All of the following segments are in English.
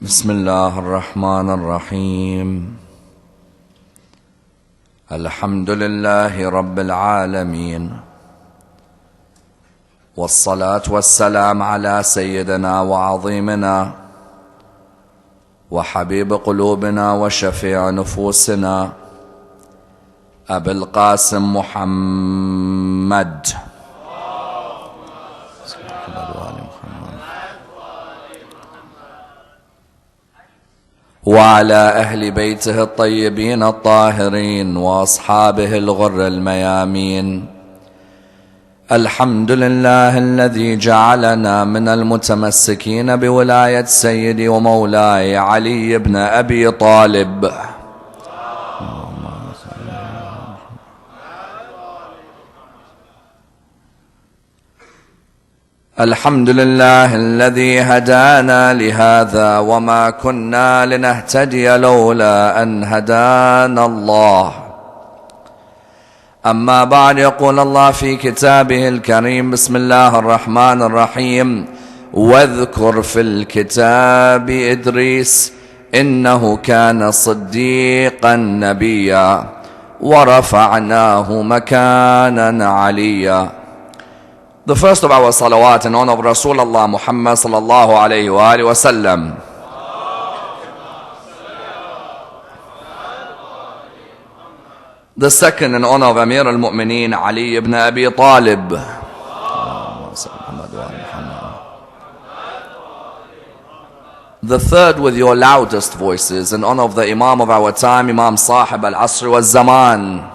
بسم الله الرحمن الرحيم. الحمد لله رب العالمين، والصلاة والسلام على سيدنا وعظيمنا وحبيب قلوبنا وشفيع نفوسنا أبي القاسم محمد وعلى أهل بيته الطيبين الطاهرين وأصحابه الغر الميامين. الحمد لله الذي جعلنا من المتمسكين بولاية سيدي ومولاي علي بن أبي طالب. الحمد لله الذي هدانا لهذا وما كنا لنهتدي لولا أن هدانا الله. أما بعد، يقول الله في كتابه الكريم: بسم الله الرحمن الرحيم. واذكر في الكتاب إدريس إنه كان صديقا نبيا ورفعناه مكانا عليا. The first of our salawat in honor of Rasulullah Muhammad sallallahu alayhi wa alihi wa sallam. The second in honor of Amir al-Mu'mineen Ali ibn Abi Talib. The third with your loudest voices in honor of the Imam of our time, Imam Sahib al-Asr wal-Zaman.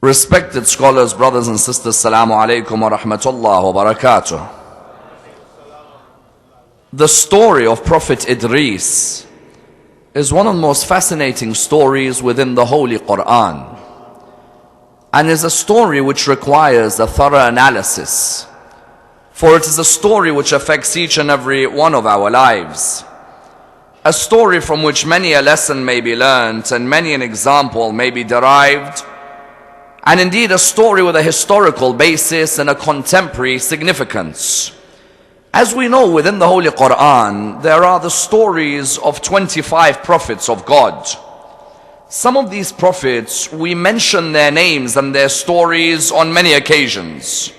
Respected scholars, brothers and sisters, Assalamu alaikum wa rahmatullah wa barakatuh. The story of Prophet Idris is one of the most fascinating stories within the Holy Quran, and is a story which requires a thorough analysis, for it is a story which affects each and every one of our lives. A story from which many a lesson may be learnt and many an example may be derived, and indeed a story with a historical basis and a contemporary significance. As we know, within the Holy Quran, there are the stories of 25 prophets of God. Some of these prophets, we mention their names and their stories on many occasions,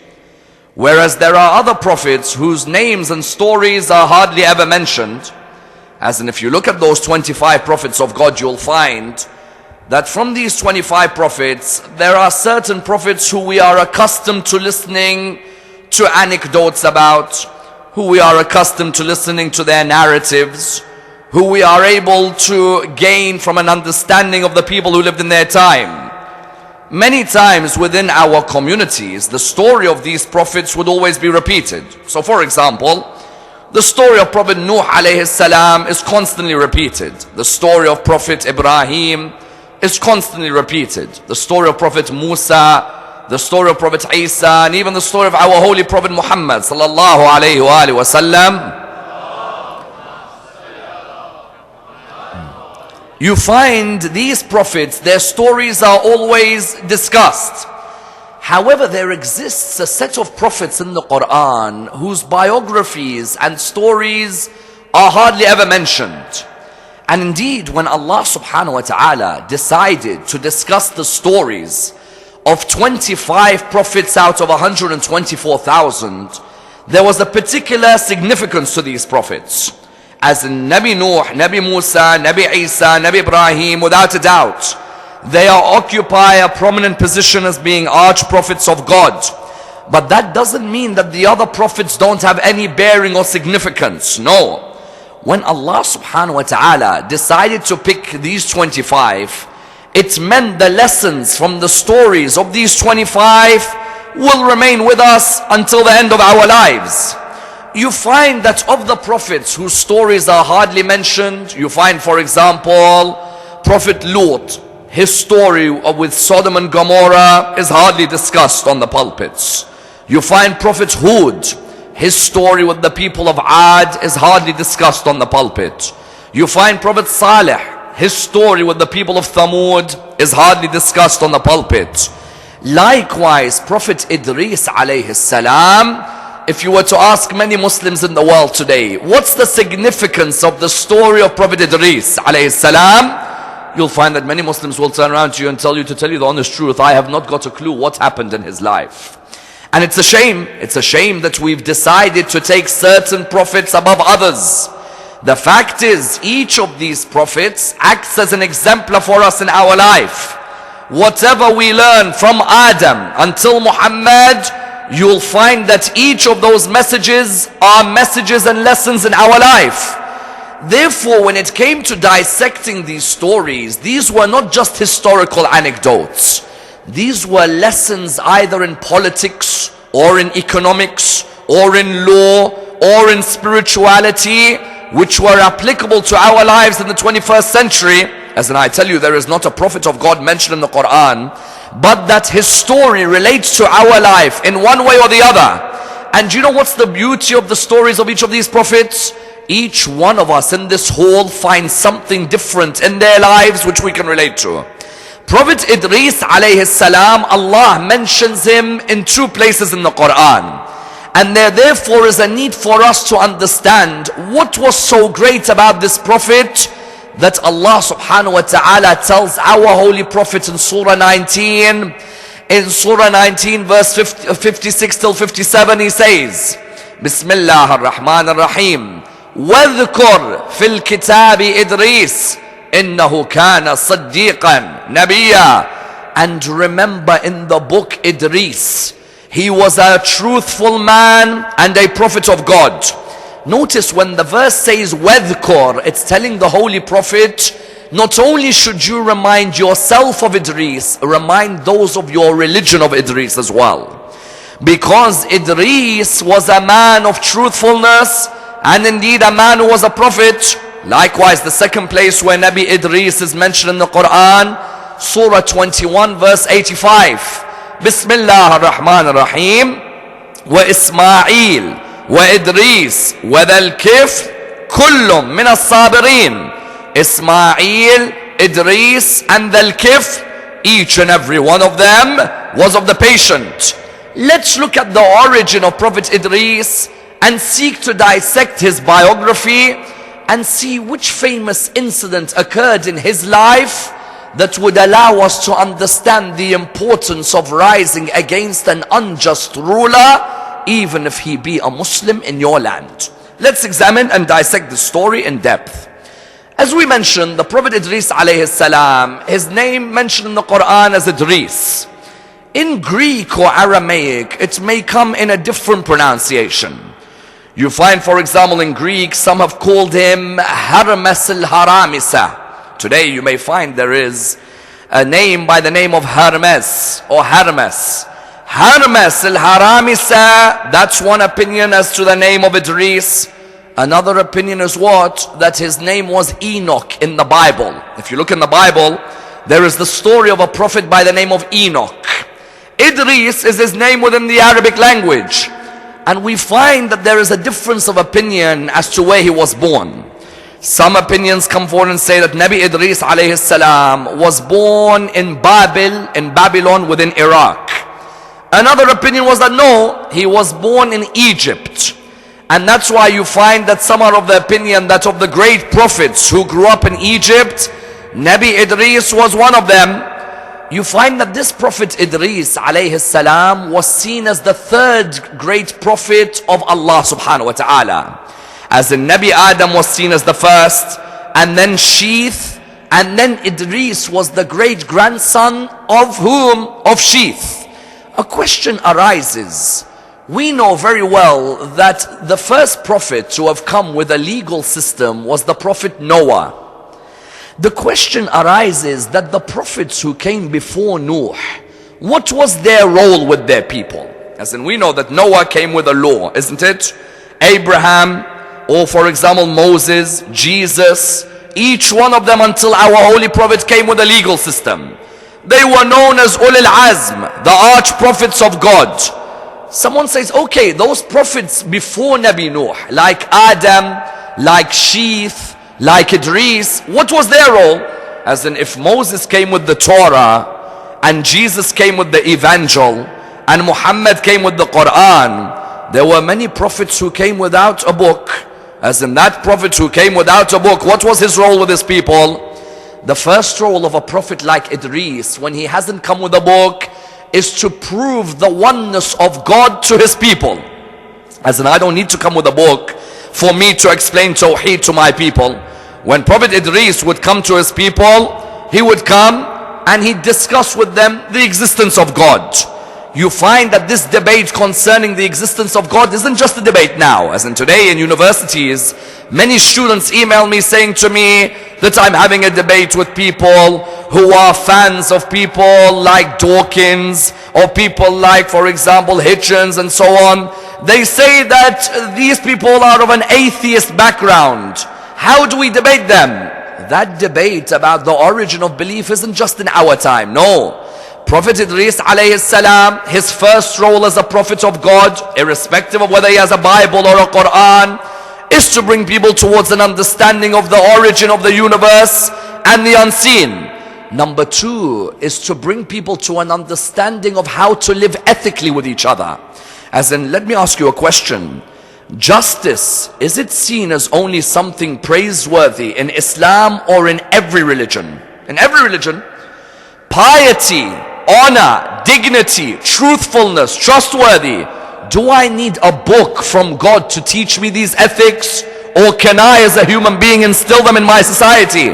whereas there are other prophets whose names and stories are hardly ever mentioned. As in, if you look at those 25 prophets of God, you'll find that from these 25 prophets, there are certain prophets who we are accustomed to listening to anecdotes about, who we are accustomed to listening to their narratives, who we are able to gain from an understanding of the people who lived in their time. Many times within our communities, the story of these prophets would always be repeated. So for example, the story of Prophet Nuh alayhi salam is constantly repeated. The story of Prophet Ibrahim is constantly repeated. The story of Prophet Musa, the story of Prophet Isa, and even the story of our holy Prophet Muhammad sallallahu alayhi wa alihi wa sallam. You find these prophets, their stories are always discussed. However, there exists a set of prophets in the Quran whose biographies and stories are hardly ever mentioned. And indeed, when Allah subhanahu wa ta'ala decided to discuss the stories of 25 prophets out of 124,000, there was a particular significance to these prophets. As in Nabi Nuh, Nabi Musa, Nabi Isa, Nabi Ibrahim, without a doubt, they occupy a prominent position as being arch-prophets of God. But that doesn't mean that the other prophets don't have any bearing or significance. No. When Allah subhanahu wa ta'ala decided to pick these 25, it meant the lessons from the stories of these 25 will remain with us until the end of our lives. You find that of the prophets whose stories are hardly mentioned, you find, for example, Prophet Lut. His story with Sodom and Gomorrah is hardly discussed on the pulpits. You find Prophet Hud. His story with the people of Ad is hardly discussed on the pulpit. You find Prophet Saleh. His story with the people of Thamud is hardly discussed on the pulpit. Likewise, Prophet Idris alayhi salam, if you were to ask many Muslims in the world today, what's the significance of the story of Prophet Idris alayhi salam? You'll find that many Muslims will turn around to you and tell you, to tell you the honest truth, I have not got a clue what happened in his life. And it's a shame that we've decided to take certain prophets above others. The fact is, each of these prophets acts as an exemplar for us in our life. Whatever we learn from Adam until Muhammad, you'll find that each of those messages are messages and lessons in our life. Therefore, when it came to dissecting these stories, these were not just historical anecdotes. These were lessons either in politics or in economics or in law or in spirituality, which were applicable to our lives in the 21st century. As in, I tell you, there is not a prophet of God mentioned in the Quran, but that his story relates to our life in one way or the other. And you know what's the beauty of the stories of each of these prophets? Each one of us in this hall finds something different in their lives which we can relate to. Prophet Idris alayhi salam, Allah mentions him in 2 places in the Quran. And there therefore is a need for us to understand what was so great about this prophet that Allah subhanahu wa ta'ala tells our holy prophet in Surah 19. In Surah 19 verse 56 till 57 he says, Bismillah ar-Rahman ar-Rahim, وَاذْكُرْ فِي الْكِتَابِ إِدْرِيسِ إِنَّهُ كَانَ صَدِّيقًا نَبِيًّا. And remember in the book Idris, he was a truthful man and a prophet of God. Notice when the verse says وَاذْكُرْ, it's telling the holy prophet, not only should you remind yourself of Idris, remind those of your religion of Idris as well. Because Idris was a man of truthfulness and indeed a man who was a prophet. Likewise, the second place where Nabi Idris is mentioned in the Quran, Surah 21 verse 85. Bismillah ar-Rahman ar-Rahim, wa Ismail wa Idris wa dhal kifl kullum min as-sabirin. Ismail, Idris and dhal kifl, each and every one of them was of the patient. Let's look at the origin of Prophet Idris and seek to dissect his biography and see which famous incident occurred in his life that would allow us to understand the importance of rising against an unjust ruler, even if he be a Muslim in your land. Let's examine and dissect the story in depth. As we mentioned, the Prophet Idris alayhi salam, his name mentioned in the Quran as Idris. In Greek or Aramaic, it may come in a different pronunciation. You find, for example, in Greek, some have called him Hermes al-Haramisa. Today you may find there is a name by the name of Hermes or Hermes. Hermes al-Haramisa, that's one opinion as to the name of Idris. Another opinion is what? That his name was Enoch in the Bible. If you look in the Bible, there is the story of a prophet by the name of Enoch. Idris is his name within the Arabic language. And we find that there is a difference of opinion as to where he was born. Some opinions come forward and say that Nabi Idris alayhi salam was born in Babylon within Iraq. Another opinion was that no, he was born in Egypt. And that's why you find that some are of the opinion that of the great prophets who grew up in Egypt, Nabi Idris was one of them. You find that this prophet Idris alayhi salam was seen as the third great prophet of Allah subhanahu wa ta'ala. As in Nabi Adam was seen as the first, and then Sheeth, and then Idris was the great grandson of whom? Of Sheeth. A question arises. We know very well that the first prophet to have come with a legal system was the prophet Noah. The question arises that the prophets who came before Nuh, what was their role with their people? As in, we know that Noah came with a law, isn't it? Abraham, or for example Moses, Jesus, each one of them until our holy prophet came with a legal system. They were known as Ulul Azm, the arch prophets of God. Someone says, okay, those prophets before Nabi Nuh, like Adam, like Sheeth, like Idris, what was their role? As in, if Moses came with the Torah and Jesus came with the evangel, and Muhammad came with the Quran, there were many prophets who came without a book. As in that prophet who came without a book, what was his role with his people? The first role of a prophet like Idris, when he hasn't come with a book, is to prove the oneness of God to his people. As in, I don't need to come with a book for me to explain Tawheed to my people. When Prophet Idris would come to his people, he would come and he'd discuss with them the existence of God. You find that this debate concerning the existence of God isn't just a debate now. As in today in universities, many students email me saying to me that I'm having a debate with people who are fans of people like Dawkins, or people like, for example, Hitchens and so on. They say that these people are of an atheist background. How do we debate them? That debate about the origin of belief isn't just in our time. No. Prophet Idris alayhi salam, his first role as a prophet of God, irrespective of whether he has a Bible or a Quran, is to bring people towards an understanding of the origin of the universe and the unseen. Number two is to bring people to an understanding of how to live ethically with each other. As in, let me ask you a question. Justice, is it seen as only something praiseworthy in Islam or in every religion? In every religion. Piety, honor, dignity, truthfulness, trustworthy. Do I need a book from God to teach me these ethics, or can I as a human being instill them in my society?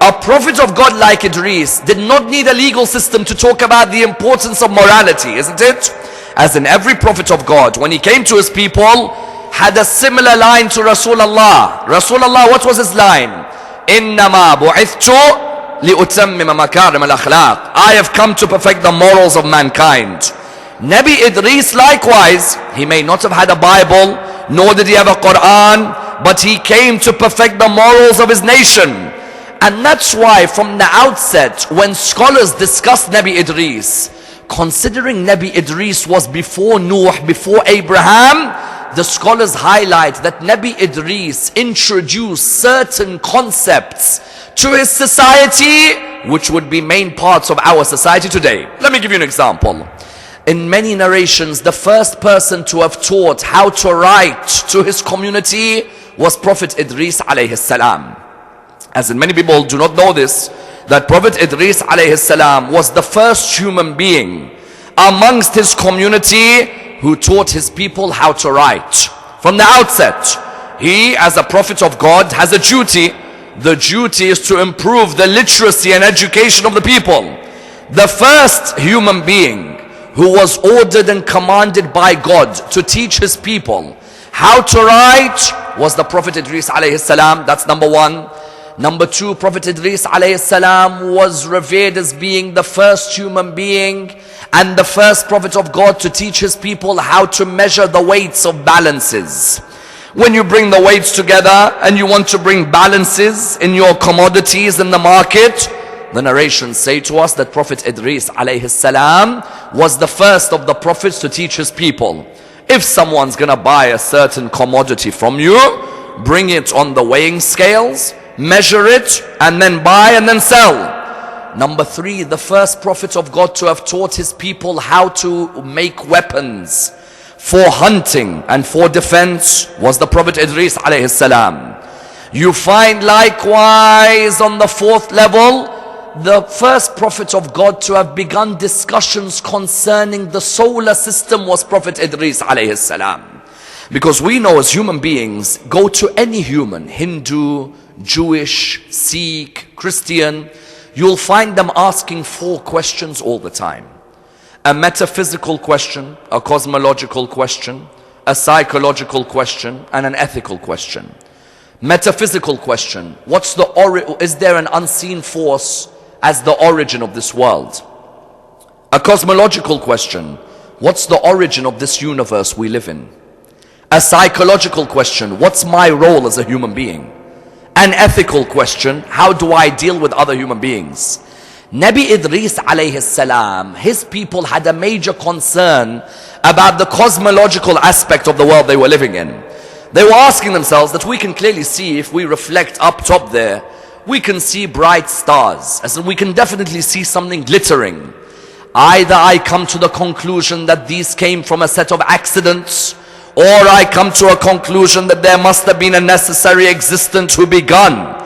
A prophet of God like Idris did not need a legal system to talk about the importance of morality, isn't it? As in, every prophet of God, when he came to his people, had a similar line to Rasulullah. Rasulullah, what was his line? إِنَّمَا بُعِثْتُ لِأُتَمِّمَ مَكَارِمَ الْأَخْلَاقِ. I have come to perfect the morals of mankind. Nabi Idris likewise, he may not have had a Bible, nor did he have a Quran, but he came to perfect the morals of his nation. And that's why from the outset, when scholars discuss Nabi Idris, considering Nabi Idris was before Nuh, before Abraham, the scholars highlight that Nabi Idris introduced certain concepts to his society which would be main parts of our society today. Let me give you an example. In many narrations, the first person to have taught how to write to his community was Prophet Idris alayhi salam. As in, many people do not know this, that Prophet Idris alayhi salam was the first human being amongst his community who taught his people how to write. From the outset, he as a prophet of God has a duty. The duty is to improve the literacy and education of the people. The first human being who was ordered and commanded by God to teach his people how to write was the Prophet Idris alayhi salam. That's number one. Number two, Prophet Idris alayhi salam was revered as being the first human being and the first prophet of God to teach his people how to measure the weights of balances. When you bring the weights together and you want to bring balances in your commodities in the market, the narrations say to us that Prophet Idris alayhi salam was the first of the prophets to teach his people. If someone's gonna buy a certain commodity from you, bring it on the weighing scales, measure it, and then buy and then sell. Number three, the first prophet of God to have taught his people how to make weapons for hunting and for defense was the Prophet Idris alayhi salam. You find likewise on the fourth level, the first prophet of God to have begun discussions concerning the solar system was Prophet Idris alayhi salam. Because we know as human beings, go to any human, Hindu, Jewish, Sikh, Christian, you'll find them asking four questions all the time. A metaphysical question, a cosmological question, a psychological question, and an ethical question. Metaphysical question, is there an unseen force as the origin of this world? A cosmological question, what's the origin of this universe we live in? A psychological question, what's my role as a human being? An ethical question, how do I deal with other human beings? Nabi Idris alayhi salam, his people had a major concern about the cosmological aspect of the world they were living in. They were asking themselves that we can clearly see, if we reflect up top there, we can see bright stars, as in we can definitely see something glittering. Either I come to the conclusion that these came from a set of accidents, or I come to a conclusion that there must have been a necessary existence who begun.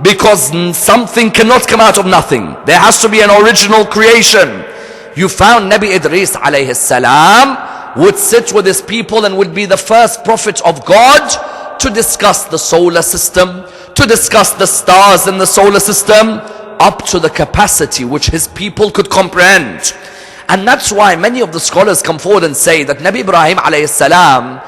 Because something cannot come out of nothing. There has to be an original creation. You found Nabi Idris alayhi salam would sit with his people and would be the first prophet of God to discuss the solar system, to discuss the stars in the solar system, up to the capacity which his people could comprehend. And that's why many of the scholars come forward and say that Nabi Ibrahim alayhi salam,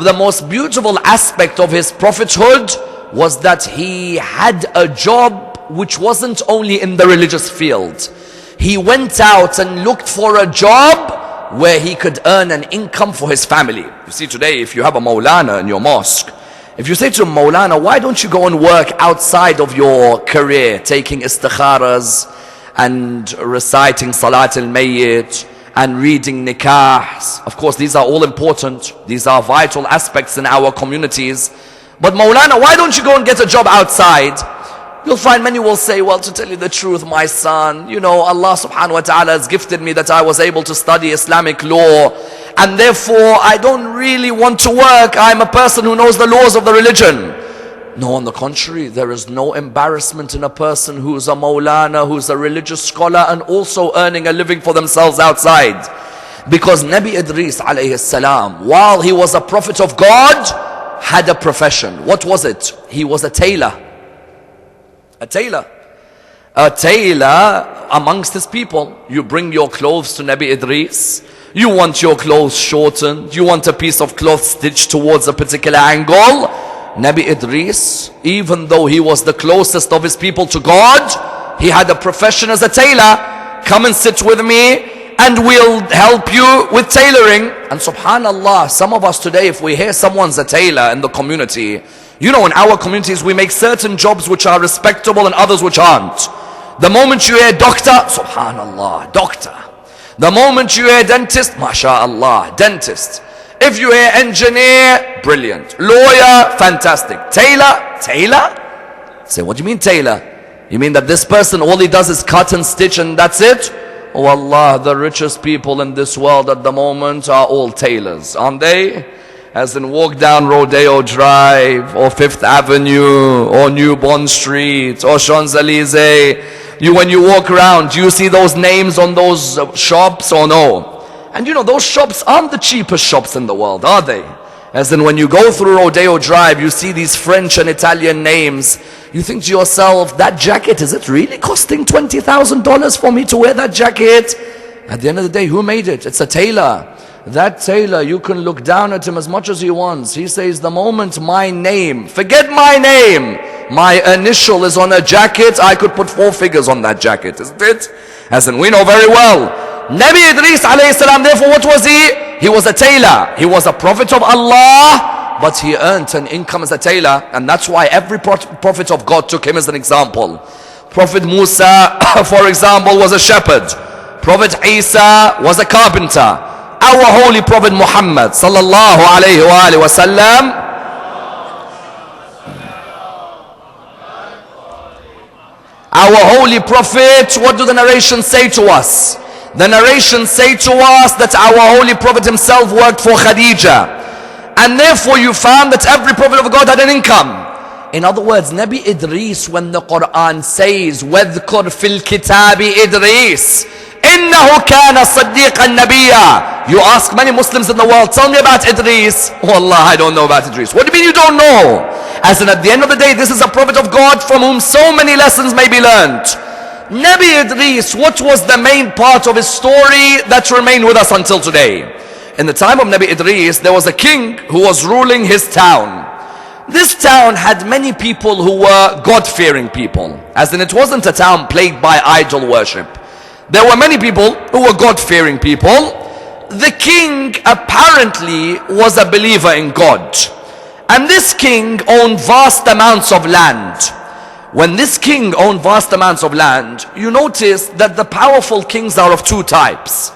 the most beautiful aspect of his prophethood was that he had a job which wasn't only in the religious field. He went out and looked for a job where he could earn an income for his family. You see, today if you have a Maulana in your mosque, if you say to Maulana, why don't you go and work outside of your career, taking istikharas and reciting Salat al-Mayyit and reading nikahs. Of course, these are all important. These are vital aspects in our communities. But Maulana, why don't you go and get a job outside? You'll find many will say, well, to tell you the truth, my son, you know, Allah subhanahu wa ta'ala has gifted me that I was able to study Islamic law, and therefore I don't really want to work. I'm a person who knows the laws of the religion. No, on the contrary, there is no embarrassment in a person who's a Maulana, who's a religious scholar, and also earning a living for themselves outside. Because Nabi Idris alayhi salam, while he was a prophet of God, had a profession. What was it? He was a tailor. A tailor. A tailor amongst his people. You bring your clothes to Nabi Idris. You want your clothes shortened. You want a piece of cloth stitched towards a particular angle. Nabi Idris, even though he was the closest of his people to God, he had a profession as a tailor. Come and sit with me and we'll help you with tailoring. And subhanallah, some of us today, if we hear someone's a tailor in the community, you know, in our communities we make certain jobs which are respectable and others which aren't. The moment you hear doctor, subhanallah, doctor. The moment you hear dentist, mashallah, dentist. If you hear engineer, brilliant. Lawyer, fantastic. Tailor, tailor? Say, what do you mean tailor? You mean that this person, all he does is cut and stitch and that's it? Oh Allah, the richest people in this world at the moment are all tailors, aren't they? As in walk down Rodeo Drive or Fifth Avenue or New Bond Street or Champs-Élysées. When you walk around, do you see those names on those shops or no? And you know, those shops aren't the cheapest shops in the world, are they? As in when you go through Rodeo Drive, you see these French and Italian names. You think to yourself, that jacket, is it really costing $20,000 for me to wear that jacket? At the end of the day, who made it? It's a tailor. That tailor, you can look down at him as much as he wants. He says, the moment my name, forget my name, my initial is on a jacket, I could put 4 figures on that jacket, isn't it? As in, we know very well. Nabi Idris alayhi salam, therefore what was he? He was a tailor. He was a prophet of Allah, but he earned an income as a tailor. And that's why every prophet of God took him as an example. Prophet Musa, for example, was a shepherd. Prophet Isa was a carpenter. Our holy Prophet Muhammad sallallahu alayhi wa sallam, our holy Prophet, what do the narrations say to us? The narrations say to us that our holy Prophet himself worked for Khadija. And therefore you found that every Prophet of God had an income. In other words, Nabi Idris, when the Quran says, وَذْكُرْ فِي الْكِتَابِ إِدْرِيسِ إِنَّهُ كَانَ صَدِّيقًا نَبِيًّا. You ask many Muslims in the world, tell me about Idris. Oh Allah, I don't know about Idris. What do you mean you don't know? As in, at the end of the day, this is a Prophet of God from whom so many lessons may be learned. Nabi Idris, what was the main part of his story that remained with us until today? In the time of Nabi Idris, there was a king who was ruling his town. This town had many people who were God-fearing people. As in, it wasn't a town plagued by idol worship. There were many people who were God-fearing people. The king apparently was a believer in God. And this king owned vast amounts of land. When this king owned vast amounts of land, you notice that the powerful kings are of 2 types.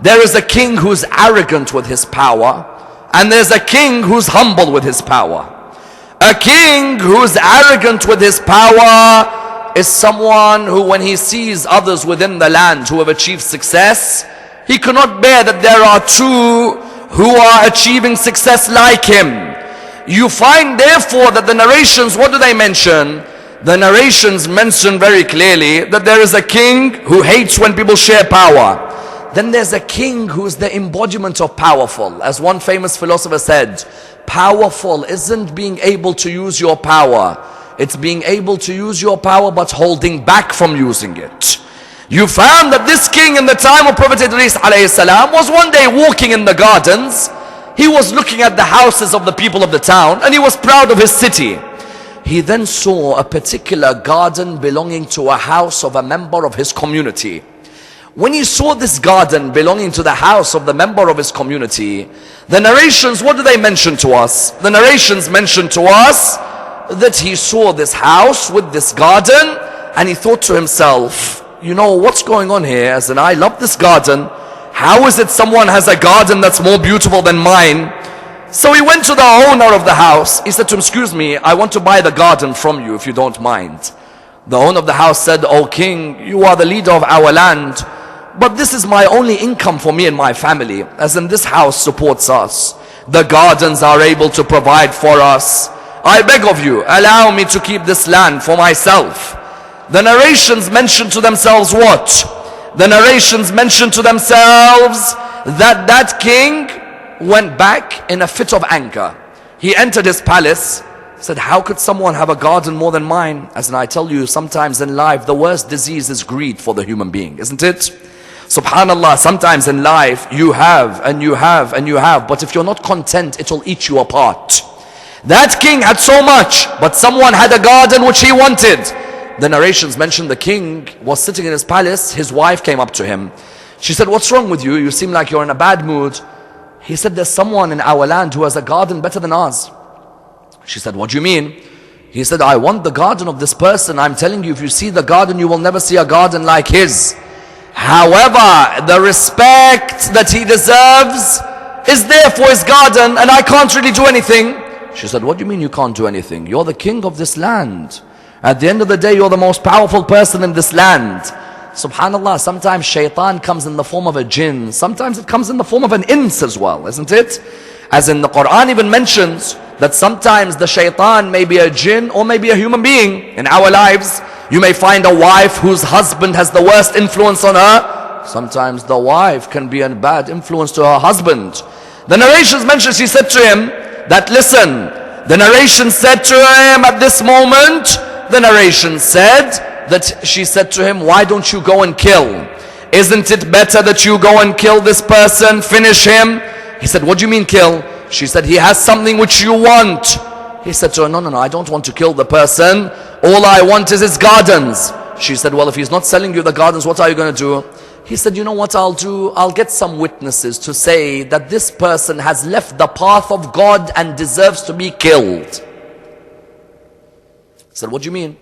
There is a king who's arrogant with his power, and there's a king who's humble with his power. A king who's arrogant with his power is someone who, when he sees others within the land who have achieved success, he cannot bear that there are two who are achieving success like him. You find therefore that the narrations, what do they mention? The narrations mention very clearly that there is a king who hates when people share power. Then there's a king who is the embodiment of powerful. As one famous philosopher said, powerful isn't being able to use your power. It's being able to use your power but holding back from using it. You found that this king in the time of Prophet Idris alayhi salam was one day walking in the gardens. He was looking at the houses of the people of the town and he was proud of his city. He then saw a particular garden belonging to a house of a member of his community. When he saw this garden belonging to the house of the member of his community, the narrations, what do they mention to us? The narrations mention to us that he saw this house with this garden and he thought to himself, you know, what's going on here? As in, I love this garden. How is it someone has a garden that's more beautiful than mine? So he went to the owner of the house. He said to him, excuse me, I want to buy the garden from you if you don't mind. The owner of the house said, O king, you are the leader of our land, but this is my only income for me and my family, as in this house supports us. The gardens are able to provide for us. I beg of you, allow me to keep this land for myself. The narrations mention to themselves what? The narrations mention to themselves that that king went back in a fit of anger. He entered his palace, said, how could someone have a garden more than mine? As in, I tell you, sometimes in life the worst disease is greed for the human being, isn't it? Subhanallah, sometimes in life you have and you have and you have, but if you're not content, it will eat you apart. That king had so much, but someone had a garden which he wanted. The narrations mention the king was sitting in his palace. His wife came up to him. She said, what's wrong with you? You seem like you're in a bad mood. He said, there's someone in our land who has a garden better than ours. She said, what do you mean? He said, I want the garden of this person. I'm telling you, if you see the garden, you will never see a garden like his. However, the respect that he deserves is there for his garden, and I can't really do anything. She said, what do you mean you can't do anything? You're the king of this land. At the end of the day, you're the most powerful person in this land. Subhanallah, sometimes shaitan comes in the form of a jinn. Sometimes it comes in the form of an ins as well, isn't it? As in the Quran even mentions that sometimes the shaitan may be a jinn or may be a human being. In our lives, you may find a wife whose husband has the worst influence on her. Sometimes the wife can be a bad influence to her husband. The narrations mention, she said to him that, listen, the narration said to him at this moment, the narration said that she said to him, why don't you go and kill? Isn't it better that you go and kill this person, finish him? He said, what do you mean kill? She said, he has something which you want. He said to her, no, I don't want to kill the person. All I want is his gardens. She said, well, if he's not selling you the gardens, what are you going to do? He said, you know what I'll do? I'll get some witnesses to say that this person has left the path of God and deserves to be killed. He said, what do you mean?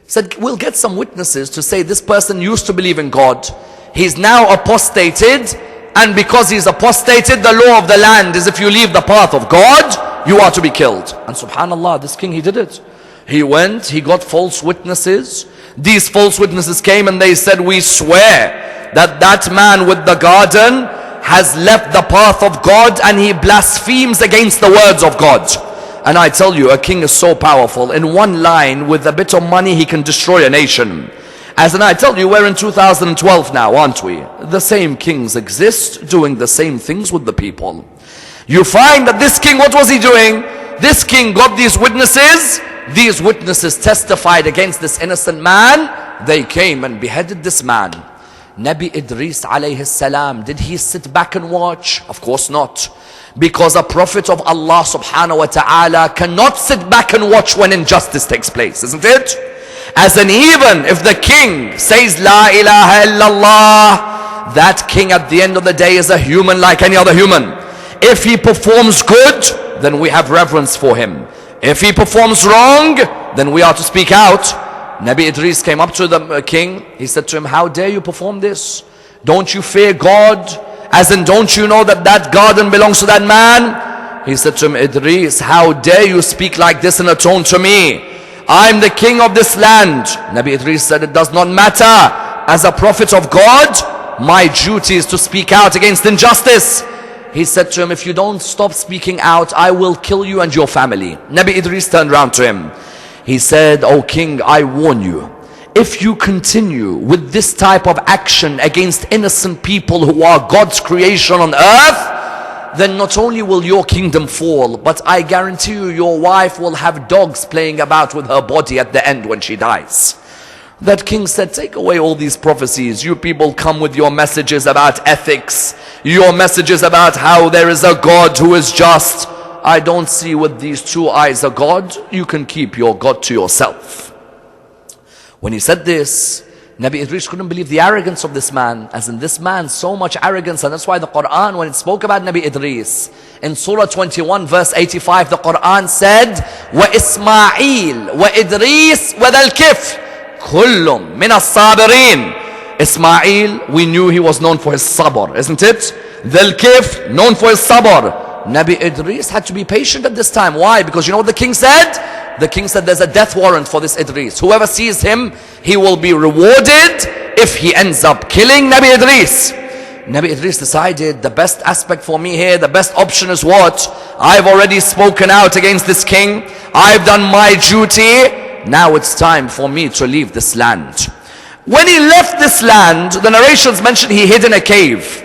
He said, we'll get some witnesses to say this person used to believe in God. He's now apostated, and because he's apostated, the law of the land is if you leave the path of God, you are to be killed. And subhanallah, this king, he did it. He went, he got false witnesses. These false witnesses came and they said, we swear that that man with the garden has left the path of God and he blasphemes against the words of God. And I tell you, a king is so powerful. In one line, with a bit of money, he can destroy a nation. As in, I tell you, we're in 2012 now, aren't we? The same kings exist, doing the same things with the people. You find that this king, what was he doing? This king got these witnesses. These witnesses testified against this innocent man. They came and beheaded this man. Nabi Idris alayhi salam, did he sit back and watch? Of course not. Because a prophet of Allah subhanahu wa ta'ala cannot sit back and watch when injustice takes place, isn't it? As in, even if the king says La ilaha illallah, that king at the end of the day is a human like any other human. If he performs good, then we have reverence for him. If he performs wrong, then we are to speak out. Nabi Idris came up to the king. He said to him, how dare you perform this? Don't you fear God? As in, don't you know that that garden belongs to that man? He said to him, Idris, how dare you speak like this in a tone to me? I'm the king of this land. Nabi Idris said, it does not matter. As a prophet of God, my duty is to speak out against injustice. He said to him, if you don't stop speaking out, I will kill you and your family. Nabi Idris turned around to him. He said, O king, I warn you, if you continue with this type of action against innocent people who are God's creation on earth, then not only will your kingdom fall, but I guarantee you your wife will have dogs playing about with her body at the end when she dies. That king said, take away all these prophecies. You people come with your messages about ethics, your messages about how there is a God who is just. I don't see with these two eyes a God. You can keep your God to yourself. When he said this, Nabi Idris couldn't believe the arrogance of this man, as in this man, so much arrogance. And that's why the Quran, when it spoke about Nabi Idris, in Surah 21 verse 85, the Quran said, وَإِسْمَاعِيل وَإِدْرِيس وَذَا الْكِفْلِ كُلٌّ مِنَ الصَّابِرِينَ. Ismail, we knew he was known for his sabr, isn't it? Dhul Kifl, known for his sabr. Nabi Idris had to be patient at this time. Why? Because you know what the king said? The king said there's a death warrant for this Idris. Whoever sees him, he will be rewarded if he ends up killing Nabi Idris. Nabi Idris decided the best aspect for me here, the best option is what? I've already spoken out against this king. I've done my duty. Now it's time for me to leave this land. When he left this land, the narrations mention he hid in a cave.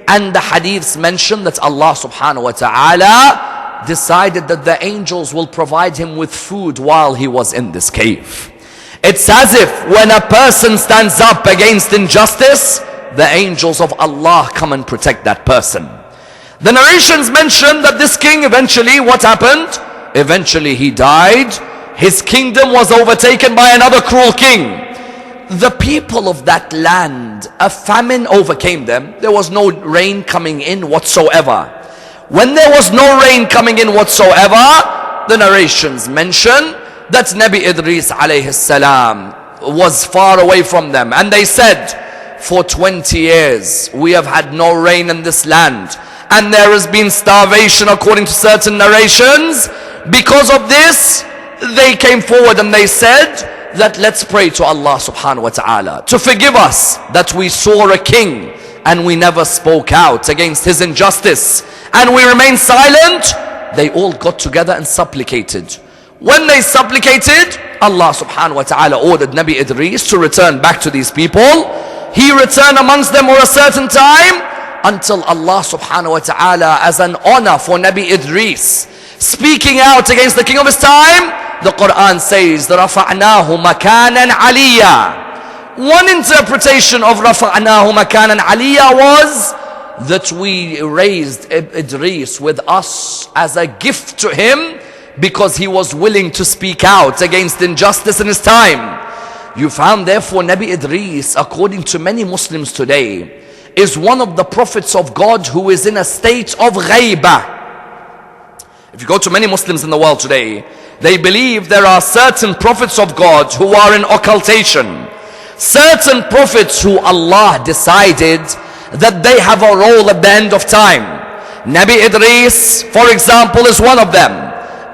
And the hadiths mention that Allah subhanahu wa ta'ala decided that the angels will provide him with food while he was in this cave. It's as if when a person stands up against injustice, the angels of Allah come and protect that person. The narrations mention that this king eventually, what happened? Eventually he died. His kingdom was overtaken by another cruel king. The people of that land, a famine overcame them. There was no rain coming in whatsoever. When there was no rain coming in whatsoever, the narrations mention that Nabi Idris alayhi salam was far away from them. And they said, for 20 years, we have had no rain in this land. And there has been starvation according to certain narrations. Because of this, they came forward and they said that let's pray to Allah subhanahu wa ta'ala to forgive us that we saw a king and we never spoke out against his injustice and we remained silent. They all got together and supplicated. When they supplicated, Allah subhanahu wa ta'ala ordered Nabi Idris to return back to these people. He returned amongst them for a certain time until Allah subhanahu wa ta'ala, as an honor for Nabi Idris speaking out against the king of his time, the Quran says, رَفَعْنَاهُ مَكَانًا عَلِيًّا. One interpretation of رَفَعْنَاهُ مَكَانًا عَلِيًّا was that we raised Idris with us as a gift to him because he was willing to speak out against injustice in his time. You found therefore Nabi Idris, according to many Muslims today, is one of the prophets of God who is in a state of ghaibah. If you go to many Muslims in the world today, they believe there are certain prophets of God who are in occultation. Certain prophets who Allah decided that they have a role at the end of time. Nabi Idris, for example, is one of them.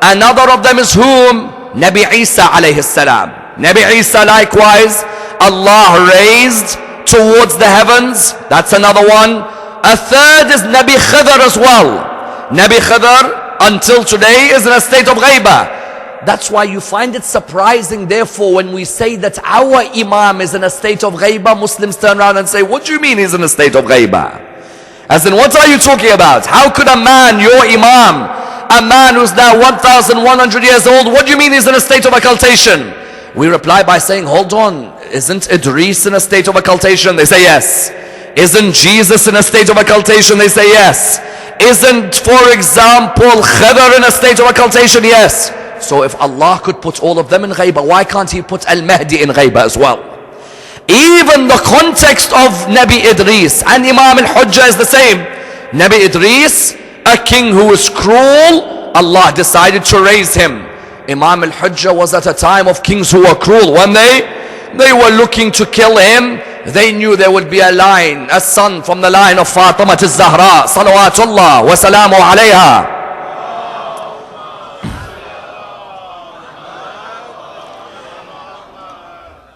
Another of them is whom? Nabi Isa alayhi salam. Nabi Isa likewise, Allah raised towards the heavens. That's another one. A third is Nabi Khidr as well. Nabi Khidr, until today, is in a state of ghaibah. That's why you find it surprising, therefore, when we say that our Imam is in a state of ghaibah, Muslims turn around and say, what do you mean he's in a state of ghaibah? As in, what are you talking about? How could a man, your Imam, a man who's now 1,100 years old, what do you mean he's in a state of occultation? We reply by saying, hold on, isn't Idris in a state of occultation? They say yes. Isn't Jesus in a state of occultation? They say yes. Isn't, for example, Khidr in a state of occultation? Yes. So if Allah could put all of them in ghaibah, why can't he put Al-Mahdi in ghaibah as well? Even the context of Nabi Idris and Imam al-Hujjah is the same. Nabi Idris, a king who was cruel, Allah decided to raise him. Imam al-Hujjah was at a time of kings who were cruel. When they were looking to kill him, they knew there would be a son from the line of Fatima al-Zahra, salawatullah wa salamu alayha.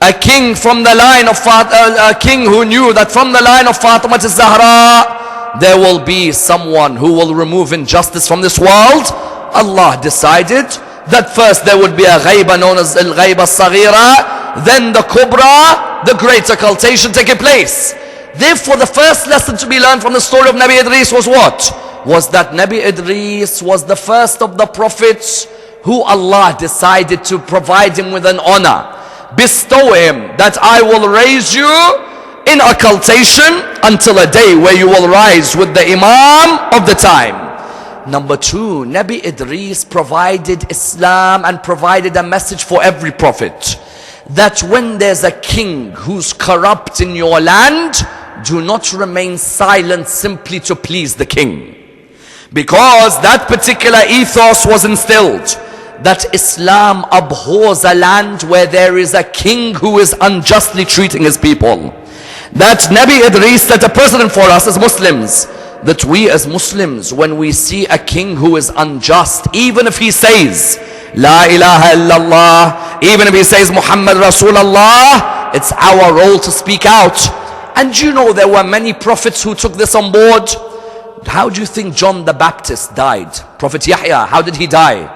a king from the line of a king who knew that from the line of Fatima Zahra there will be someone who will remove injustice from this world. Allah decided that first there would be a ghaiba known as al-ghaiba al-saghira, then the kubra, the great occultation taking place. Therefore the first lesson to be learned from the story of Nabi Idris was what? Was that Nabi Idris was the first of the prophets who Allah decided to provide him with an honor, bestow him that I will raise you in occultation until a day where you will rise with the Imam of the time. Number two, Nabi Idris provided Islam and provided a message for every prophet, that when there's a king who's corrupt in your land, do not remain silent simply to please the king. Because that particular ethos was instilled, that Islam abhors a land where there is a king who is unjustly treating his people. That Nabi Idris set a precedent for us as Muslims, that we as Muslims, when we see a king who is unjust, even if he says La ilaha illallah, even if he says Muhammad Rasulullah, it's our role to speak out. And you know there were many prophets who took this on board. How do you think John the Baptist died? Prophet Yahya, how did he die?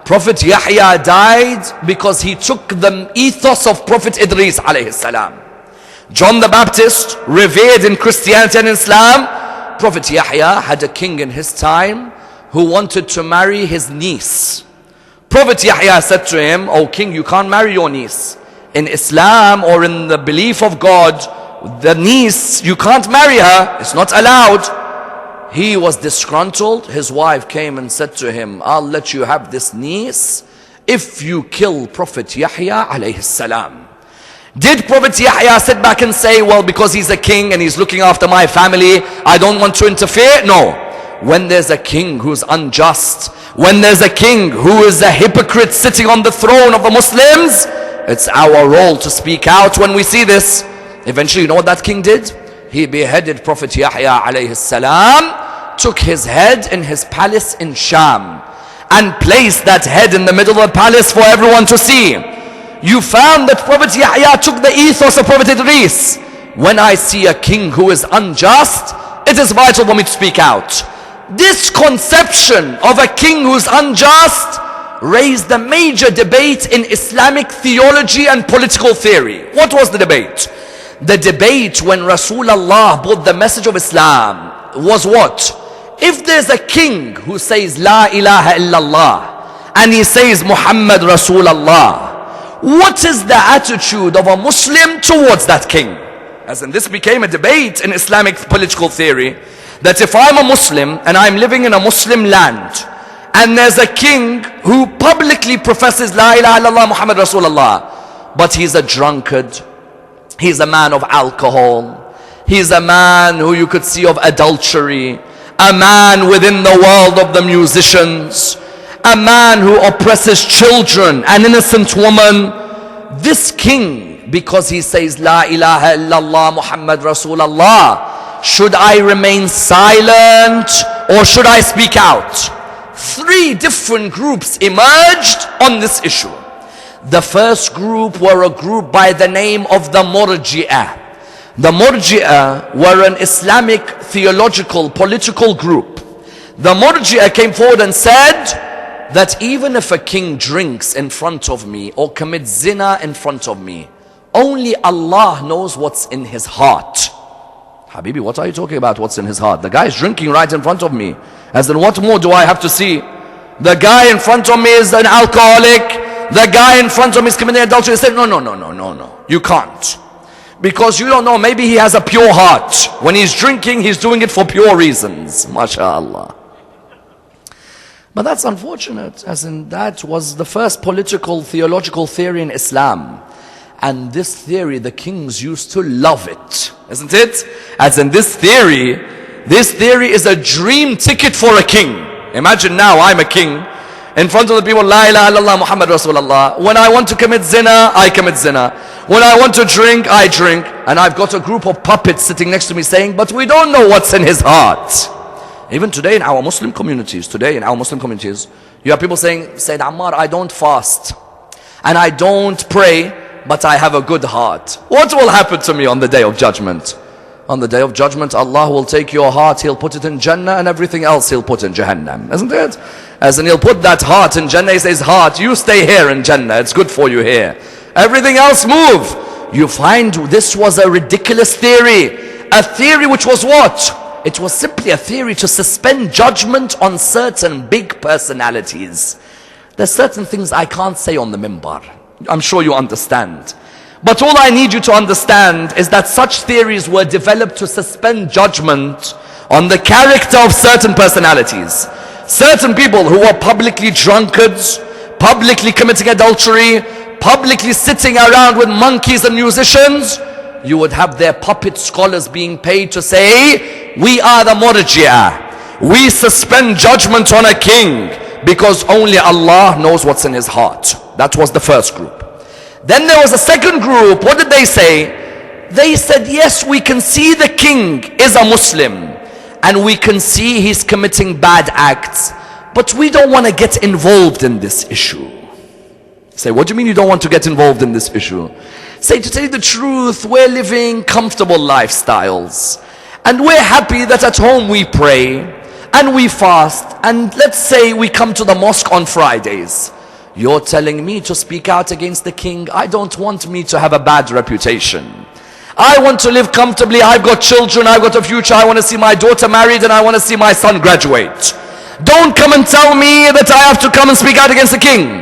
Prophet Yahya died because he took the ethos of Prophet Idris alayhi salam. John the Baptist, revered in Christianity and Islam, Prophet Yahya had a king in his time who wanted to marry his niece. Prophet Yahya said to him, "O king, you can't marry your niece. In Islam or in the belief of God, the niece, you can't marry her. It's not allowed." He was disgruntled. His wife came and said to him, "I'll let you have this niece if you kill Prophet Yahya alayhi salam." Did Prophet Yahya sit back and say, well, because he's a king and he's looking after my family, I don't want to interfere? No. When there's a king who's unjust, when there's a king who is a hypocrite sitting on the throne of the Muslims, it's our role to speak out when we see this. Eventually, you know what that king did? He beheaded Prophet Yahya alayhi salam, took his head in his palace in Sham, and placed that head in the middle of the palace for everyone to see. You found that Prophet Yahya took the ethos of Prophet Idris. When I see a king who is unjust, it is vital for me to speak out. This conception of a king who is unjust raised a major debate in Islamic theology and political theory. What was the debate? The debate when Rasulullah brought the message of Islam was what? If there's a king who says La ilaha illallah and he says Muhammad Rasulullah, what is the attitude of a Muslim towards that king? As in, this became a debate in Islamic political theory, that if I'm a Muslim and I'm living in a Muslim land and there's a king who publicly professes La ilaha illallah Muhammad Rasulullah, but he's a drunkard, he's a man of alcohol, he's a man who you could see of adultery, a man within the world of the musicians, a man who oppresses children, an innocent woman, this king, because he says La ilaha illallah Muhammad Rasulullah, should I remain silent or should I speak out? Three different groups emerged on this issue. The first group were a group by the name of the Murji'ah. The Murji'ah were an Islamic theological political group. The Murji'ah came forward and said that even if a king drinks in front of me or commits zina in front of me, only Allah knows what's in his heart. Habibi, what are you talking about, what's in his heart? The guy is drinking right in front of me. As in, what more do I have to see? The guy in front of me is an alcoholic. The guy in front of me is committing adultery. He said, no. You can't. Because you don't know, maybe he has a pure heart. When he's drinking, he's doing it for pure reasons. MashaAllah. But that's unfortunate, as in that was the first political theological theory in Islam. And this theory, the kings used to love it, isn't it? As in this theory is a dream ticket for a king. Imagine now I'm a king, in front of the people, La ilaha illallah Muhammad Rasulullah. When I want to commit zina, I commit zina. When I want to drink, I drink. And I've got a group of puppets sitting next to me saying, but we don't know what's in his heart. Even today in our Muslim communities, you have people saying, Sayyid Ammar, I don't fast and I don't pray but I have a good heart. What will happen to me on the day of judgment? On the day of judgment, Allah will take your heart, He'll put it in Jannah, and everything else He'll put in Jahannam. Isn't it? As in He'll put that heart in Jannah. He says, heart, you stay here in Jannah. It's good for you here. Everything else move. You find this was a ridiculous theory. A theory which was what? It was simply a theory to suspend judgment on certain big personalities. There's certain things I can't say on the minbar. I'm sure you understand. But all I need you to understand is that such theories were developed to suspend judgment on the character of certain personalities. Certain people who were publicly drunkards, publicly committing adultery, publicly sitting around with monkeys and musicians. You would have their puppet scholars being paid to say, we are the Murji'ah. We suspend judgment on a king because only Allah knows what's in his heart. That was the first group. Then there was a second group. What did they say? They said, yes, we can see the king is a Muslim and we can see he's committing bad acts, but we don't want to get involved in this issue. Say, what do you mean you don't want to get involved in this issue? Say, to tell you the truth, we're living comfortable lifestyles and we're happy that at home we pray and we fast, and let's say we come to the mosque on Fridays. You're telling me to speak out against the king? I don't want me to have a bad reputation. I want to live comfortably. I've got children, I've got a future. I want to see my daughter married and I want to see my son graduate. Don't come and tell me that I have to come and speak out against the king.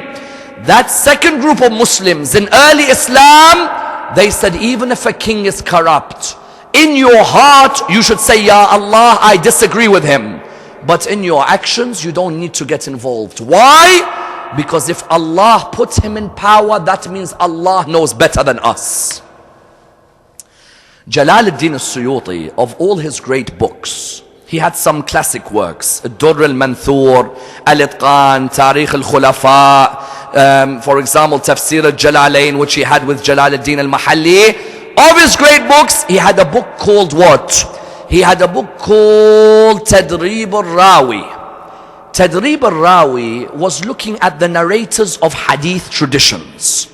That second group of Muslims in early Islam, they said, even if a king is corrupt, in your heart you should say, Ya Allah, I disagree with him. But in your actions, you don't need to get involved. Why? Because if Allah puts him in power, that means Allah knows better than us. Jalaluddin al-Suyuti, of all his great books, he had some classic works. Ad-Durr al-Manthur, Al-Itqan, Tarikh al-Khulafa, for example, Tafsir al-Jalalain, which he had with Jalaluddin al-Mahalli. Of his great books, he had a book called what? He had a book called Tadrib al-Rawi. Tadrib al-Rawi was looking at the narrators of hadith traditions.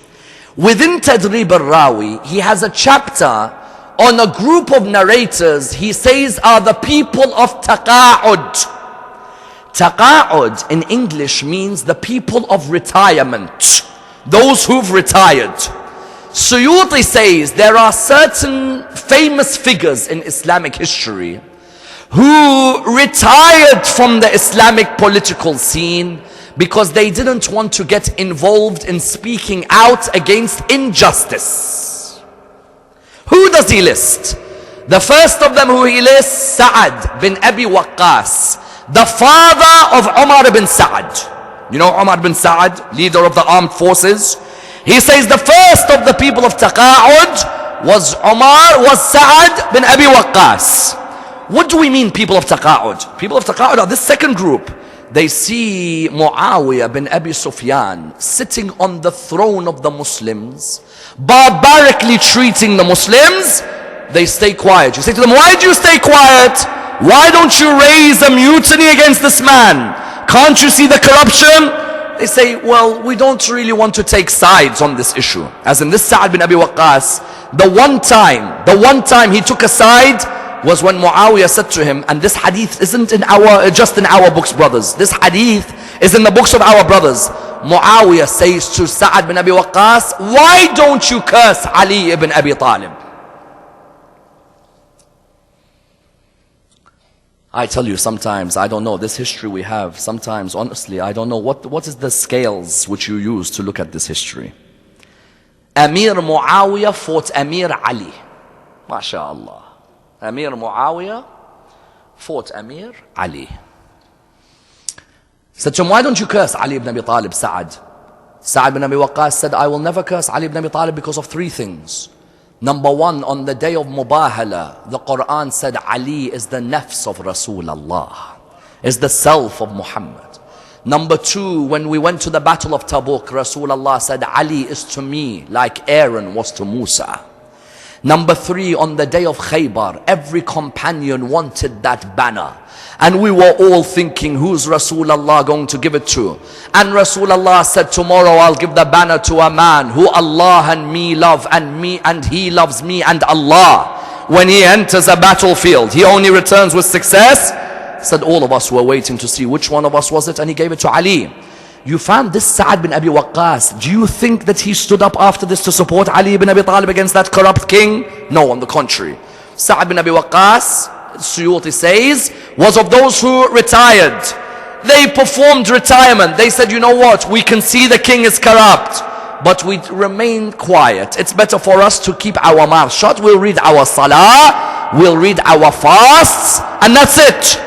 Within Tadrib al-Rawi, he has a chapter on a group of narrators he says are the people of Taqa'ud. Taqa'ud in English means the people of retirement, those who've retired. Suyuti says there are certain famous figures in Islamic history who retired from the Islamic political scene because they didn't want to get involved in speaking out against injustice. Who does he list? The first of them who he lists, Sa'ad bin Abi Waqqas, the father of Umar bin Sa'ad. You know Umar bin Sa'ad, leader of the armed forces? He says the first of the people of Taqa'ud was Sa'ad bin Abi Waqqas. What do we mean people of Taqa'ud? People of Taqa'ud are this second group. They see Muawiyah bin Abi Sufyan sitting on the throne of the Muslims, barbarically treating the Muslims. They stay quiet. You say to them, why do you stay quiet? Why don't you raise a mutiny against this man? Can't you see the corruption? They say, well, we don't really want to take sides on this issue. As in this Sa'ad bin Abi Waqqas, the one time he took a side was when Muawiyah said to him, and this hadith isn't just in our books, brothers. This hadith is in the books of our brothers. Muawiyah says to Sa'ad bin Abi Waqqas, why don't you curse Ali ibn Abi Talib? I tell you, sometimes I don't know this history we have. Sometimes, honestly, I don't know what is the scales which you use to look at this history. Amir Muawiyah fought Amir Ali. MashaAllah. Amir Muawiyah fought Amir Ali. Said to him, why don't you curse Ali ibn Abi Talib, Sa'ad? Sa'ad bin Abi Waqqas said, I will never curse Ali ibn Abi Talib because of three things. Number one, on the day of Mubahala, the Quran said Ali is the nafs of Rasulullah, is the self of Muhammad. Number two, when we went to the battle of Tabuk, Rasulullah said Ali is to me like Aaron was to Musa. Number 3, on the day of Khaybar, every companion wanted that banner. And we were all thinking, who's Rasulullah going to give it to? And Rasulullah said, tomorrow I'll give the banner to a man who Allah and me love, and he loves me and Allah. When he enters a battlefield, he only returns with success. Said all of us were waiting to see which one of us was it, and he gave it to Ali. You found this Sa'ad bin Abi Waqqas. Do you think that he stood up after this to support Ali ibn Abi Talib against that corrupt king? No, on the contrary. Sa'ad bin Abi Waqqas, Suyuti says, was of those who retired. They performed retirement. They said, you know what, we can see the king is corrupt, but we remain quiet. It's better for us to keep our mouth shut. We'll read our salah, we'll read our fasts, and that's it.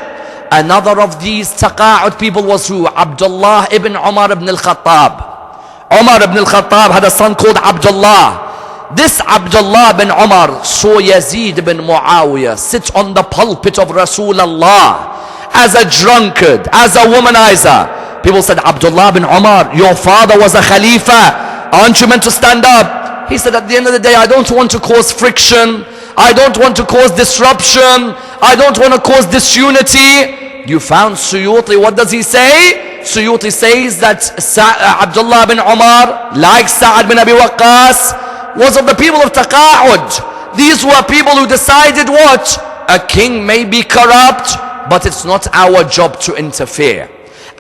Another of these taqa'ud people was who? Abdullah ibn Umar ibn al-Khattab. Umar ibn al-Khattab had a son called Abdullah. This Abdullah bin Umar saw Yazid bin Muawiyah sit on the pulpit of Rasulullah as a drunkard, as a womanizer. People said, Abdullah bin Umar, your father was a Khalifa. Aren't you meant to stand up? He said, at the end of the day, I don't want to cause friction. I don't want to cause disruption. I don't want to cause disunity. You found Suyuti, what does he say? Suyuti says that Abdullah bin Umar, like Sa'ad bin Abi Waqqas, was of the people of Taqa'ud. These were people who decided what? A king may be corrupt, but it's not our job to interfere.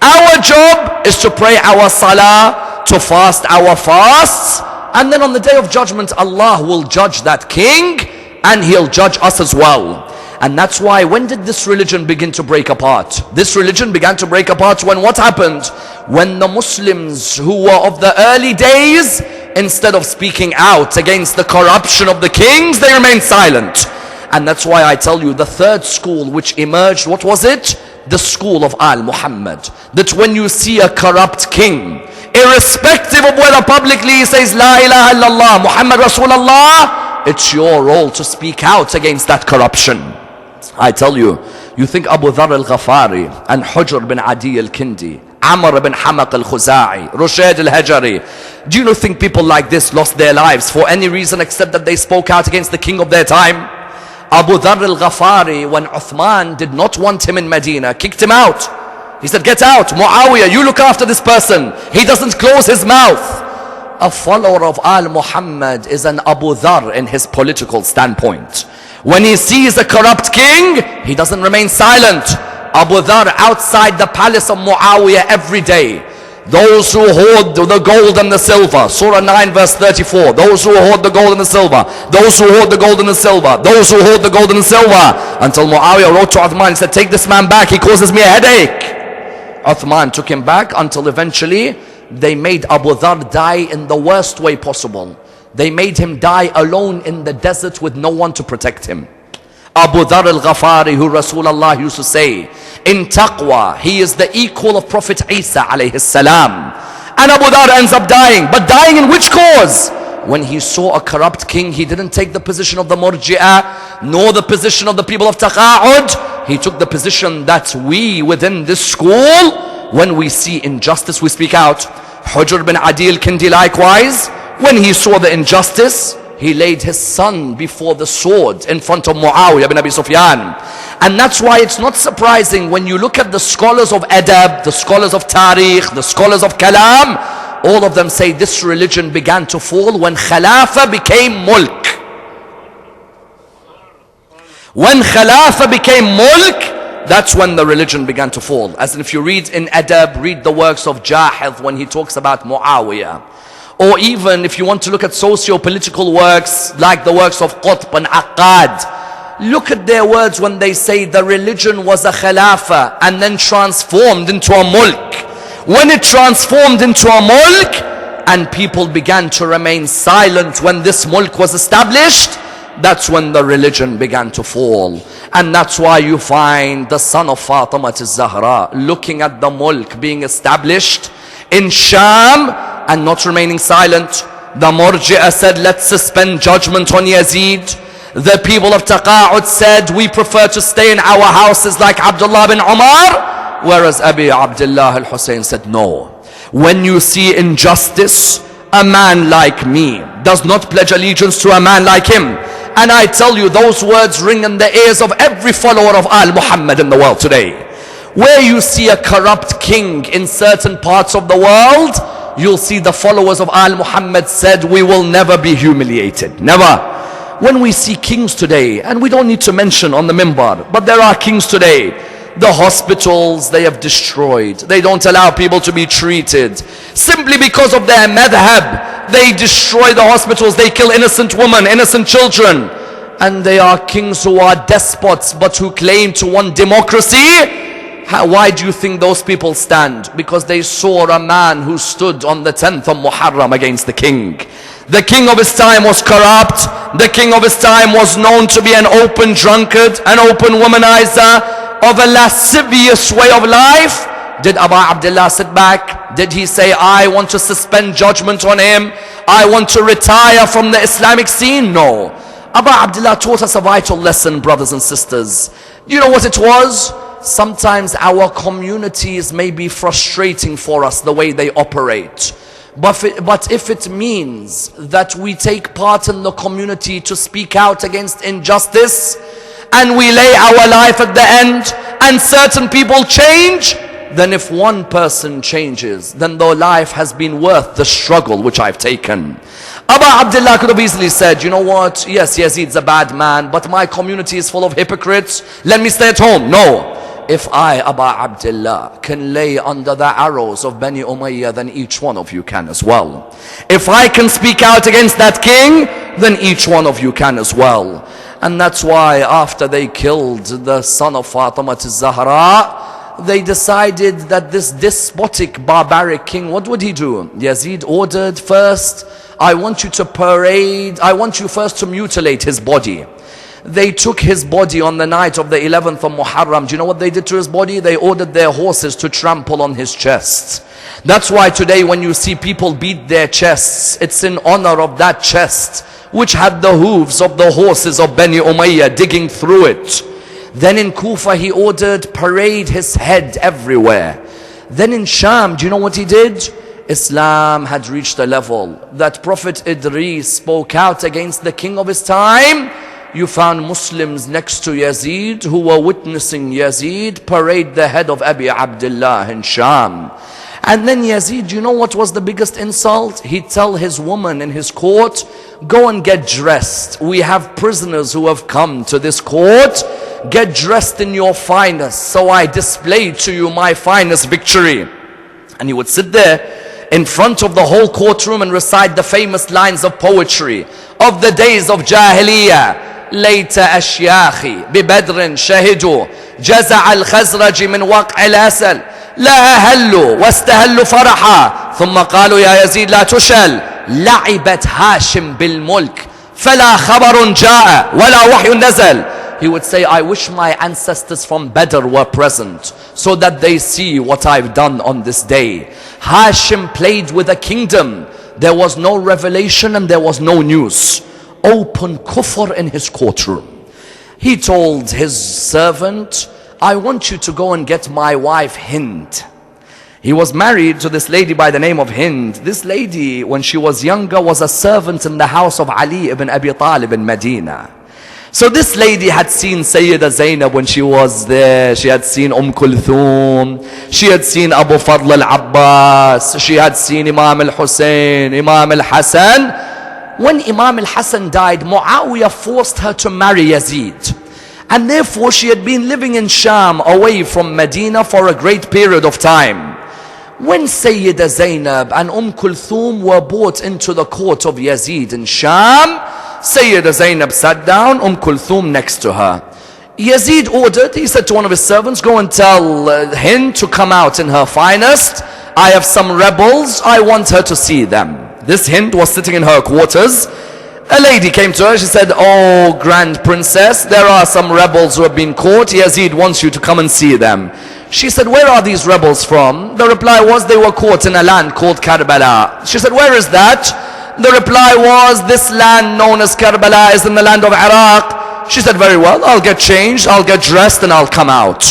Our job is to pray our salah, to fast our fasts, and then on the day of judgment, Allah will judge that king, and he'll judge us as well. And that's why, when did this religion begin to break apart? This religion began to break apart when what happened? When the Muslims who were of the early days, instead of speaking out against the corruption of the kings, they remained silent. And that's why I tell you, the third school which emerged, what was it? The school of Al Muhammad. That when you see a corrupt king, irrespective of whether publicly he says La ilaha illallah Muhammad Rasulullah, it's your role to speak out against that corruption. I tell you, you think Abu Dharr al-Ghafari and Hujr bin Adi al-Kindi, Amr bin Hamaq al-Khuza'i, Rushayd al-Hajari, do you not think people like this lost their lives for any reason except that they spoke out against the king of their time? Abu Dharr al-Ghafari, when Uthman did not want him in Medina, kicked him out. He said, get out, Muawiyah, you look after this person. He doesn't close his mouth. A follower of Al Muhammad is an Abu Dharr in his political standpoint. When he sees a corrupt king, he doesn't remain silent. Abu Dharr outside the palace of Muawiyah every day. Those who hoard the gold and the silver, Surah 9 verse 34. Those who hoard the gold and the silver. Those who hoard the gold and the silver. Those who hoard the gold and the silver. Until Muawiyah wrote to Uthman, he said, take this man back, he causes me a headache. Uthman took him back until eventually they made Abu Dharr die in the worst way possible. They made him die alone in the desert with no one to protect him. Abu Dharr al-Ghafari, who Rasulullah used to say, in taqwa, he is the equal of Prophet Isa alayhi salam. And Abu Dharr ends up dying. But dying in which cause? When he saw a corrupt king, he didn't take the position of the Murji'ah, nor the position of the people of Taqa'ud. He took the position that we within this school, when we see injustice, we speak out. Hujr bin Adi al-Kindi likewise, when he saw the injustice, he laid his son before the sword in front of Muawiyah bin Abi Sufyan. And that's why it's not surprising when you look at the scholars of adab, the scholars of tariq, the scholars of kalam, all of them say this religion began to fall when Khilafah became mulk. When Khilafah became mulk, that's when the religion began to fall. As if you read in adab, read the works of Jahidh when he talks about Muawiyah. Or even if you want to look at socio-political works like the works of Qutb and Aqad, look at their words when they say the religion was a khilafah and then transformed into a mulk. When it transformed into a mulk and people began to remain silent when this mulk was established, that's when the religion began to fall. And that's why you find the son of Fatima al-Zahra looking at the mulk being established in Sham and not remaining silent. The Murji'ah said, let's suspend judgment on Yazid. The people of Taqa'ud said, we prefer to stay in our houses like Abdullah bin Umar. Whereas Abi Abdullah al-Hussein said, no. When you see injustice, a man like me does not pledge allegiance to a man like him. And I tell you, those words ring in the ears of every follower of Al Muhammad in the world today. Where you see a corrupt king in certain parts of the world, you'll see the followers of Al Muhammad said, we will never be humiliated. Never. When we see kings today, and we don't need to mention on the minbar, but there are kings today, the hospitals they have destroyed. They don't allow people to be treated. Simply because of their madhab, they destroy the hospitals, they kill innocent women, innocent children. And they are kings who are despots, but who claim to want democracy. Why do you think those people stand? Because they saw a man who stood on the 10th of Muharram against the king. The king of his time was corrupt. The king of his time was known to be an open drunkard, an open womanizer, of a lascivious way of life. Did Abu Abdullah sit back? Did he say, I want to suspend judgment on him, I want to retire from the Islamic scene? No. Abu Abdullah taught us a vital lesson, brothers and sisters. You know what it was? Sometimes our communities may be frustrating for us the way they operate. But if it means that we take part in the community to speak out against injustice, and we lay our life at the end, and certain people change, then if one person changes, then their life has been worth the struggle which I've taken. Abu Abdullah could have easily said, you know what, yes, Yazid's a bad man, but my community is full of hypocrites, let me stay at home. No. If I, Abu Abdullah, can lay under the arrows of Bani Umayyah, then each one of you can as well. If I can speak out against that king, then each one of you can as well. And that's why after they killed the son of Fatima al-Zahra, they decided that this despotic, barbaric king, what would he do? Yazid ordered first, I want you to parade, I want you first to mutilate his body. They took his body on the night of the 11th of Muharram. Do you know what they did to his body? They ordered their horses to trample on his chest. That's why today when you see people beat their chests, it's in honor of that chest which had the hooves of the horses of Bani Umayyah digging through it. Then in Kufa he ordered parade his head everywhere. Then in Sham, do you know what he did? Islam had reached a level that Prophet Idris spoke out against the king of his time. You found Muslims next to Yazid who were witnessing Yazid parade the head of Abi Abdullah in Sham. And then Yazid, you know what was the biggest insult? He'd tell his woman in his court, go and get dressed. We have prisoners who have come to this court. Get dressed in your finest, so I display to you my finest victory. And he would sit there in front of the whole courtroom and recite the famous lines of poetry of the days of Jahiliyyah. ليت أشياخي ببدر شهدوا جزع الخزرج من وقع الأسل لا أهلوا واستهلوا فرحا ثم قالوا يا يزيد لا تشل لعبت هاشم بالملك فلا خبر جاء ولا وحي نزل. He would say, I wish my ancestors from Badr were present so that they see what I've done on this day. Hashim played with a kingdom. There was no revelation and there was no news. Open kufr in his courtroom. He told his servant, I want you to go and get my wife Hind. He was married to this lady by the name of Hind. This lady, when she was younger, was a servant in the house of Ali ibn Abi Talib in Medina. So this lady had seen Sayyida Zainab when she was there. She had seen Kulthum. She had seen Abu Fadl al-Abbas. She had seen Imam al-Hussein, Imam al-Hassan. When Imam al-Hassan died, Muawiyah forced her to marry Yazid. And therefore she had been living in Sham away from Medina for a great period of time. When Sayyida Zainab and Kulthum were brought into the court of Yazid in Sham, Sayyida Zainab sat down, Kulthum next to her. Yazid ordered, he said to one of his servants, go and tell Hind to come out in her finest. I have some rebels, I want her to see them. This Hind was sitting in her quarters. A lady came to her, she said, oh grand princess, there are some rebels who have been caught. Yazid wants you to come and see them. She said, where are these rebels from? The reply was, they were caught in a land called Karbala. She said, where is that? The reply was, this land known as Karbala is in the land of Iraq. She said, very well, I'll get changed, I'll get dressed and I'll come out.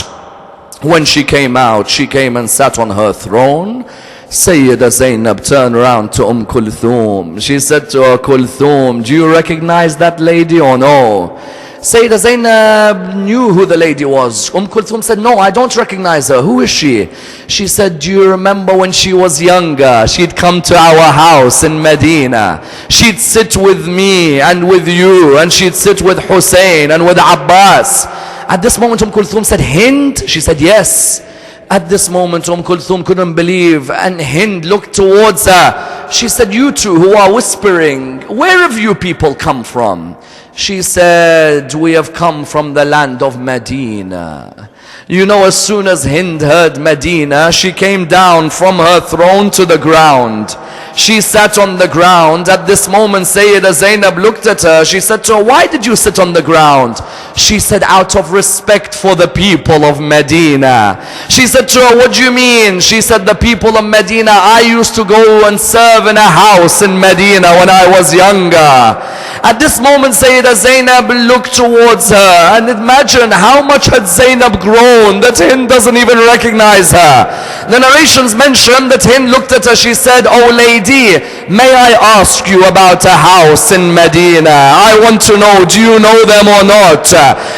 When she came out, she came and sat on her throne. Sayyida Zainab turned around to Kulthum. She said to her, Kulthum, do you recognize that lady or no? Sayyida Zainab knew who the lady was. Kulthum said, no, I don't recognize her. Who is she? She said, do you remember when she was younger? She'd come to our house in Medina. She'd sit with me and with you, and she'd sit with Hussein and with Abbas. At this moment, Kulthum said, Hind? She said, yes. At this moment, Kulthum couldn't believe, and Hind looked towards her. She said, you two who are whispering, where have you people come from? She said, we have come from the land of Medina. You know, as soon as Hind heard Medina, she came down from her throne to the ground. She sat on the ground. At this moment, Sayyida Zainab looked at her. She said to her, why did you sit on the ground? She said, out of respect for the people of Medina. She said to her, what do you mean? She said, the people of Medina, I used to go and serve in a house in Medina when I was younger. At this moment, Sayyida Zainab looked towards her, and imagine how much had Zainab grown that Hind doesn't even recognize her. The narrations mention that Hind looked at her. She said, oh lady, may I ask you about a house in Medina? I want to know, do you know them or not?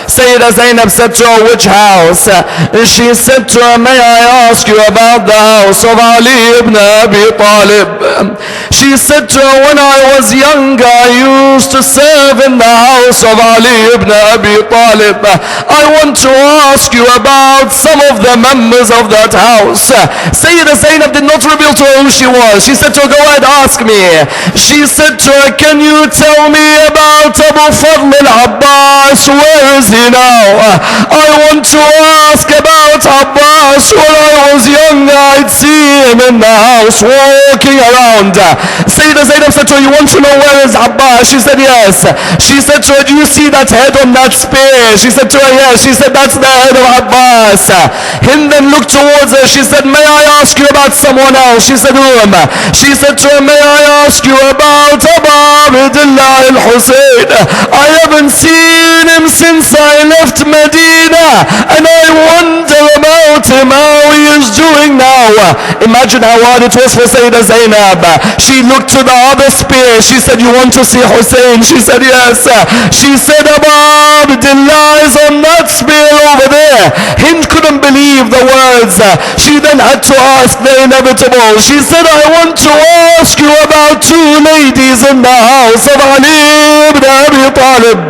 Sayyida Zainab said to her, which house? She said to her, may I ask you about the house of Ali ibn Abi Talib? She said to her, when I was younger, I used to serve in the house of Ali ibn Abi Talib. I want to ask you about some of the members of that house. Sayyida Zainab did not reveal to her who she was. She said to her, go ahead, ask me. She said to her, can you tell me about Abu Fadl al-Abbas? Where is he now? I want to ask about Abbas. When I was younger, I'd see him in the house walking around. Sayyida Zainab said to her, you want to know where is Abbas? She said, yes. She said to her, do you see that head on that spear? She said to her, yes. She said, that's the head of Abbas. Hind then looked towards her. She said, may I ask you about someone else? She said, whom? She said to her, may I ask you about Abu Abdullah al-Hussein? I haven't seen him since I left Medina, and I wonder about him, how he is doing now. Imagine how hard it was for Sayyida Zainab. She looked to the other spear. She said, you want to see Hussein? She said, yes. She said, Abu Abdullah is on that spear over there. Hind couldn't believe the words. She then had to ask the inevitable. She said, I want to ask you about two ladies in the house of Ali ibn Abi Talib.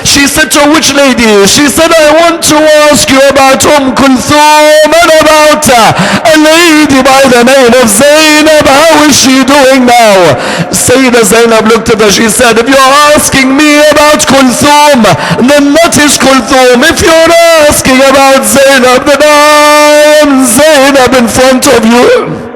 She said to her, which lady? She said, I want to ask you about Kulthum and about a lady by the name of Zainab. How is she doing now? Sayyida Zainab looked at her. She said, if you're asking me about Kulthum, then that is Kulthum. If you're asking about Zainab, then I am Zainab in front of you.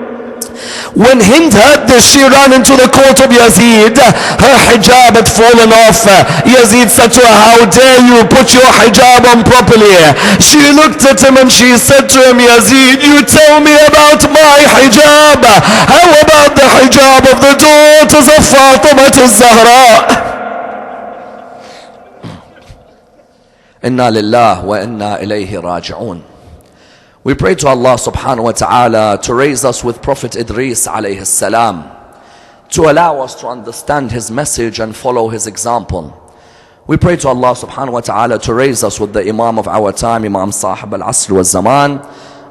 When Hind heard this, she ran into the court of Yazid. Her hijab had fallen off. Yazid said to her, how dare you put your hijab on properly? She looked at him and she said to him, Yazid, you tell me about my hijab. How about the hijab of the daughters of Fatima al-Zahra? Inna lillah wa inna ilayhi raji'un. We pray to Allah subhanahu wa ta'ala to raise us with Prophet Idris alayhi salam, to allow us to understand his message and follow his example. We pray to Allah subhanahu wa ta'ala to raise us with the Imam of our time, Imam Sahib al-Asr wal-Zaman.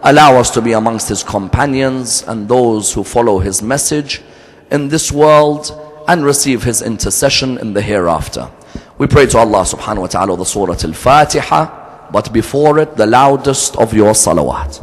Allow us to be amongst his companions and those who follow his message in this world and receive his intercession in the hereafter. We pray to Allah subhanahu wa ta'ala the Surah Al-Fatiha, but before it, the loudest of your salawat.